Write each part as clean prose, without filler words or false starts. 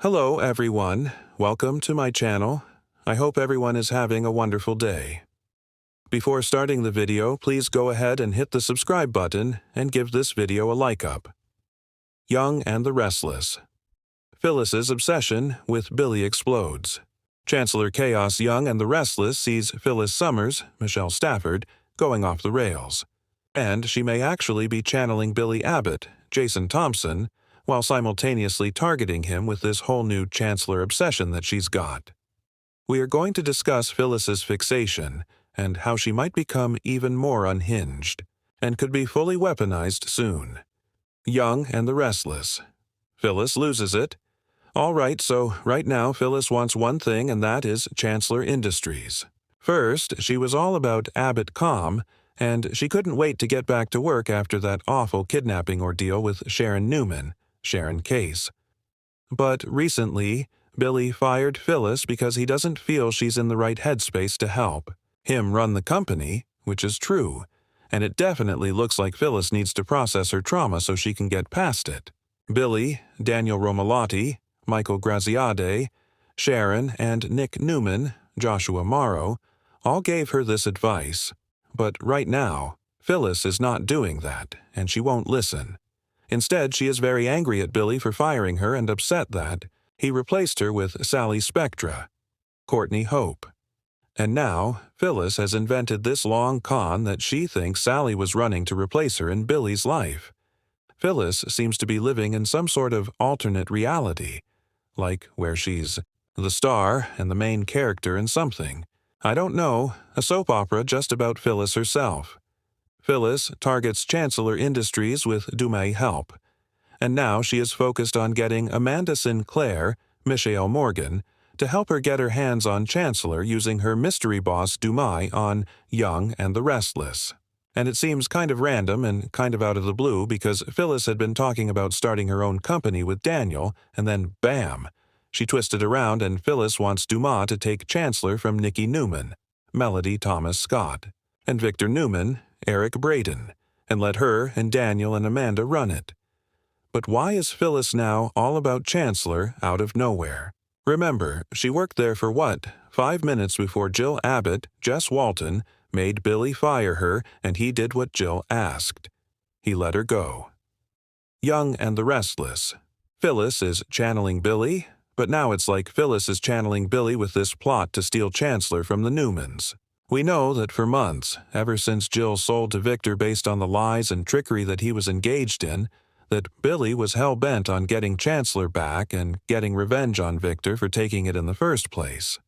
Hello everyone, welcome to my channel. I hope everyone is having a wonderful day. Before starting the video, please go ahead and hit the subscribe button and give this video a like up. Young and the Restless. Phyllis's obsession with Billy explodes. Chancellor Chaos Young and the Restless sees Phyllis Summers, Michelle Stafford, going off the rails. And she may actually be channeling Billy Abbott, Jason Thompson, while simultaneously targeting him with this whole new Chancellor obsession that she's got. We are going to discuss Phyllis's fixation and how she might become even more unhinged and could be fully weaponized soon. Young and the Restless. Phyllis loses it. All right, so right now Phyllis wants one thing, and that is Chancellor Industries. First, she was all about Abbott Comm, and she couldn't wait to get back to work after that awful kidnapping ordeal with Sharon Newman, Sharon Case. But recently, Billy fired Phyllis because he doesn't feel she's in the right headspace to help him run the company, which is true, and it definitely looks like Phyllis needs to process her trauma so she can get past it. Billy, Daniel Romalotti, Michael Graziade, Sharon, and Nick Newman, Joshua Morrow, all gave her this advice. But right now, Phyllis is not doing that, and she won't listen. Instead, she is very angry at Billy for firing her and upset that he replaced her with Sally Spectra, Courtney Hope. And now, Phyllis has invented this long con that she thinks Sally was running to replace her in Billy's life. Phyllis seems to be living in some sort of alternate reality, like where she's the star and the main character in something. I don't know, a soap opera just about Phyllis herself. Phyllis targets Chancellor Industries with Dumais help, and now she is focused on getting Amanda Sinclair, Michelle Morgan, to help her get her hands on Chancellor using her mystery boss Dumais on Young and the Restless. And it seems kind of random and kind of out of the blue because Phyllis had been talking about starting her own company with Daniel, and then bam! She twisted around and Phyllis wants Dumais to take Chancellor from Nikki Newman, Melody Thomas Scott, and Victor Newman, Eric Braden, and let her and Daniel and Amanda run it. But why is Phyllis now all about Chancellor out of nowhere? Remember, she worked there for what, 5 minutes before Jill Abbott, Jess Walton, made Billy fire her, and he did what Jill asked. He let her go. Young and the Restless. Phyllis is channeling Billy, but now it's like Phyllis is channeling Billy with this plot to steal Chancellor from the Newmans. We know that for months, ever since Jill sold to Victor based on the lies and trickery that he was engaged in, that Billy was hell-bent on getting Chancellor back and getting revenge on Victor for taking it in the first place.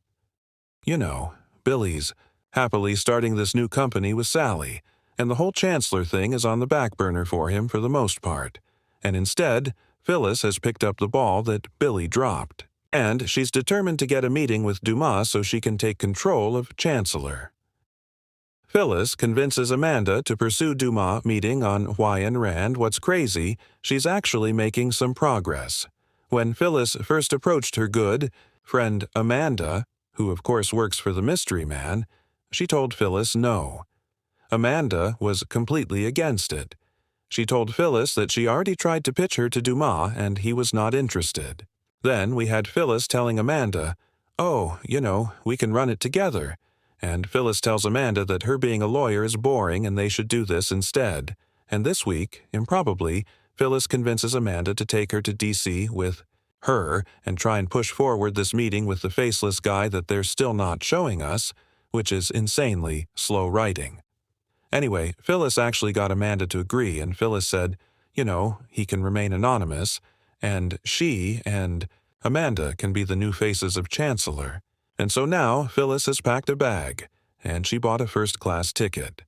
You know, Billy's happily starting this new company with Sally, and the whole Chancellor thing is on the back burner for him for the most part. And instead, Phyllis has picked up the ball that Billy dropped. And she's determined to get a meeting with Dumais so she can take control of Chancellor. Phyllis convinces Amanda to pursue Dumais' meeting on why and Rand what's crazy, she's actually making some progress. When Phyllis first approached her good friend Amanda, who of course works for the mystery man, she told Phyllis no. Amanda was completely against it. She told Phyllis that she already tried to pitch her to Dumais and he was not interested. Then we had Phyllis telling Amanda, "Oh, we can run it together." And Phyllis tells Amanda that her being a lawyer is boring and they should do this instead. And this week, improbably, Phyllis convinces Amanda to take her to D.C. with her and try and push forward this meeting with the faceless guy that they're still not showing us, which is insanely slow writing. Anyway, Phyllis actually got Amanda to agree, and Phyllis said, he can remain anonymous, and she and Amanda can be the new faces of Chancellor. And so now Phyllis has packed a bag, and she bought a first-class ticket.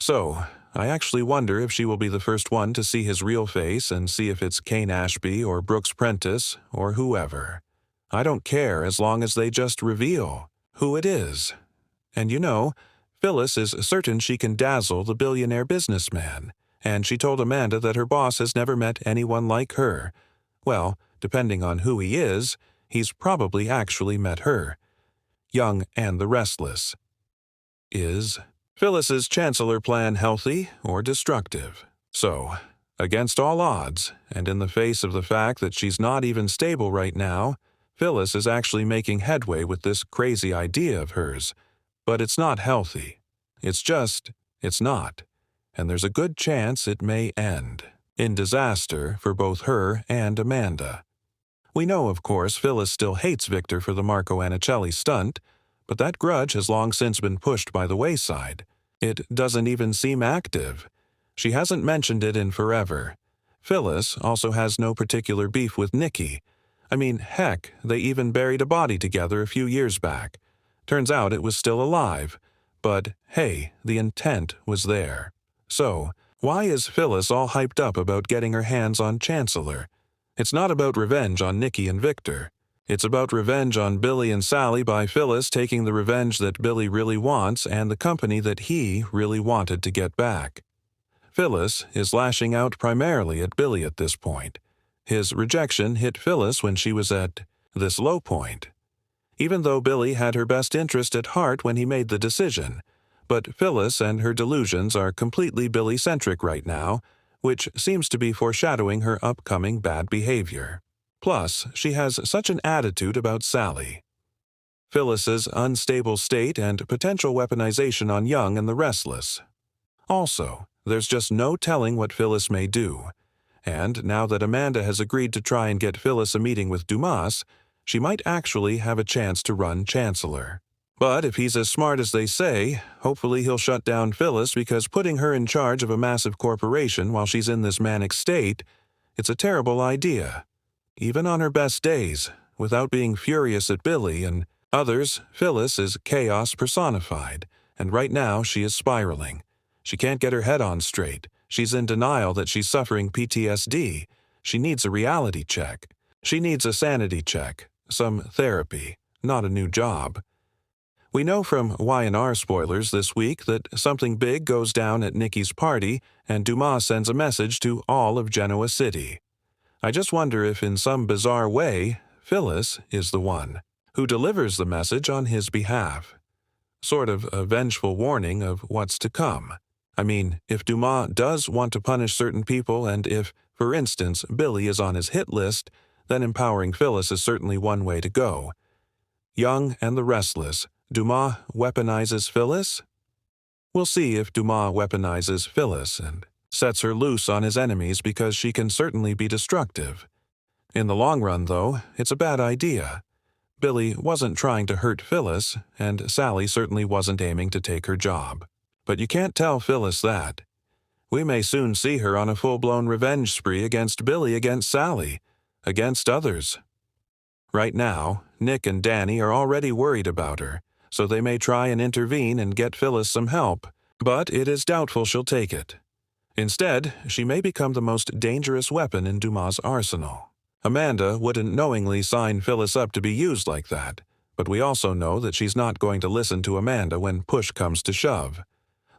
So, I actually wonder if she will be the first one to see his real face and see if it's Kane Ashby or Brooks Prentice or whoever. I don't care as long as they just reveal who it is. And Phyllis is certain she can dazzle the billionaire businessman, and she told Amanda that her boss has never met anyone like her. Well, depending on who he is, he's probably actually met her. Young and the Restless. Is Phyllis's Chancellor plan healthy or destructive? So, Against all odds, and in the face of the fact that she's not even stable right now, Phyllis is actually making headway with this crazy idea of hers. But it's not healthy. It's not. And there's a good chance it may end in disaster for both her and Amanda. We know, of course, Phyllis still hates Victor for the Marco Annicelli stunt, but that grudge has long since been pushed by the wayside. It doesn't even seem active. She hasn't mentioned it in forever. Phyllis also has no particular beef with Nikki. I mean, heck, they even buried a body together a few years back. Turns out it was still alive. But, hey, the intent was there. So, why is Phyllis all hyped up about getting her hands on Chancellor? It's not about revenge on Nikki and Victor. It's about revenge on Billy and Sally by Phyllis taking the revenge that Billy really wants and the company that he really wanted to get back. Phyllis is lashing out primarily at Billy at this point. His rejection hit Phyllis when she was at this low point. Even though Billy had her best interest at heart when he made the decision, but Phyllis and her delusions are completely Billy-centric right now, which seems to be foreshadowing her upcoming bad behavior. Plus, she has such an attitude about Sally. Phyllis's unstable state and potential weaponization on Young and the Restless. Also, there's just no telling what Phyllis may do. And now that Amanda has agreed to try and get Phyllis a meeting with Dumas, she might actually have a chance to run Chancellor. But if he's as smart as they say, hopefully he'll shut down Phyllis, because putting her in charge of a massive corporation while she's in this manic state, it's a terrible idea. Even on her best days, without being furious at Billy and others, Phyllis is chaos personified, and right now she is spiraling. She can't get her head on straight. She's in denial that she's suffering PTSD. She needs a reality check. She needs a sanity check, some therapy, not a new job. We know from Y&R spoilers this week that something big goes down at Nikki's party, and Dumas sends a message to all of Genoa City. I just wonder if in some bizarre way, Phyllis is the one who delivers the message on his behalf. Sort of a vengeful warning of what's to come. I mean, if Dumas does want to punish certain people, and if, for instance, Billy is on his hit list, then empowering Phyllis is certainly one way to go. Young and the Restless, Dumas weaponizes Phyllis? We'll see if Dumas weaponizes Phyllis and sets her loose on his enemies, because she can certainly be destructive. In the long run, though, it's a bad idea. Billy wasn't trying to hurt Phyllis, and Sally certainly wasn't aiming to take her job. But you can't tell Phyllis that. We may soon see her on a full-blown revenge spree against Billy, against Sally, against others. Right now, Nick and Danny are already worried about her, so they may try and intervene and get Phyllis some help, but it is doubtful she'll take it. Instead, she may become the most dangerous weapon in Dumas' arsenal. Amanda wouldn't knowingly sign Phyllis up to be used like that, but we also know that she's not going to listen to Amanda when push comes to shove.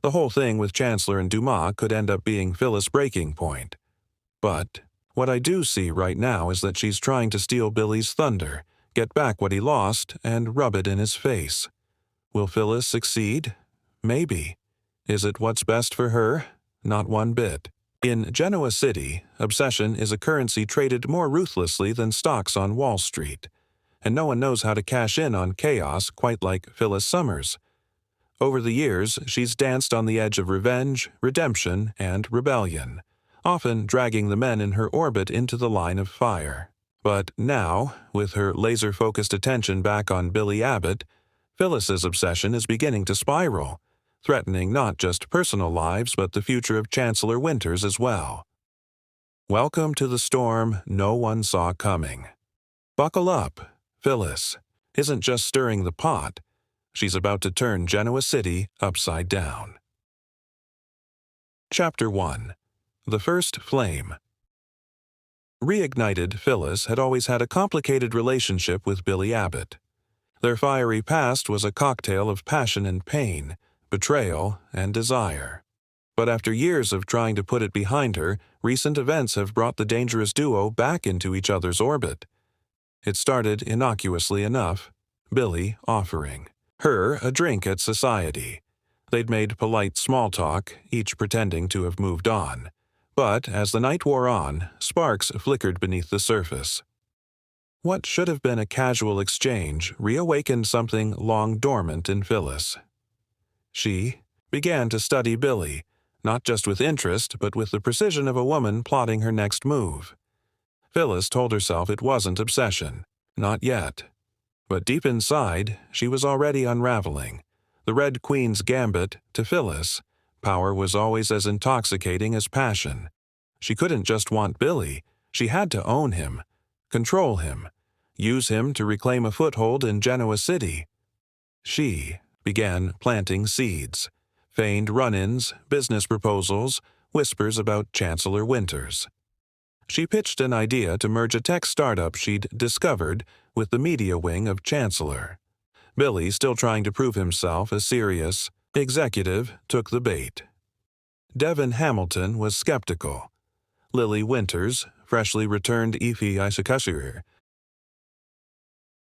The whole thing with Chancellor and Dumas could end up being Phyllis' breaking point. But what I do see right now is that she's trying to steal Billy's thunder, get back what he lost, and rub it in his face. Will Phyllis succeed? Maybe. Is it what's best for her? Not one bit. In Genoa City, obsession is a currency traded more ruthlessly than stocks on Wall Street, and no one knows how to cash in on chaos quite like Phyllis Summers. Over the years, she's danced on the edge of revenge, redemption, and rebellion, often dragging the men in her orbit into the line of fire. But now, with her laser-focused attention back on Billy Abbott, Phyllis's obsession is beginning to spiral, threatening not just personal lives but the future of Chancellor Winters as well. Welcome to the storm no one saw coming. Buckle up. Phyllis isn't just stirring the pot. She's about to turn Genoa City upside down. Chapter 1. The First Flame. Reignited Phyllis had always had a complicated relationship with Billy Abbott. Their fiery past was a cocktail of passion and pain, betrayal and desire. But after years of trying to put it behind her, recent events have brought the dangerous duo back into each other's orbit. It started innocuously enough, Billy offering her a drink at society. They'd made polite small talk, each pretending to have moved on. But as the night wore on, sparks flickered beneath the surface. What should have been a casual exchange reawakened something long dormant in Phyllis. She began to study Billy, not just with interest, but with the precision of a woman plotting her next move. Phyllis told herself it wasn't obsession, not yet. But deep inside, she was already unraveling. The Red Queen's gambit, to Phyllis, power was always as intoxicating as passion. She couldn't just want Billy, she had to own him, control him, use him to reclaim a foothold in Genoa City. She began planting seeds, feigned run-ins, business proposals, whispers about Chancellor Winters. She pitched an idea to merge a tech startup she'd discovered with the media wing of Chancellor. Billy, still trying to prove himself a serious executive, took the bait. Devin Hamilton was skeptical. Lily Winters, freshly returned Ifi Isakashir,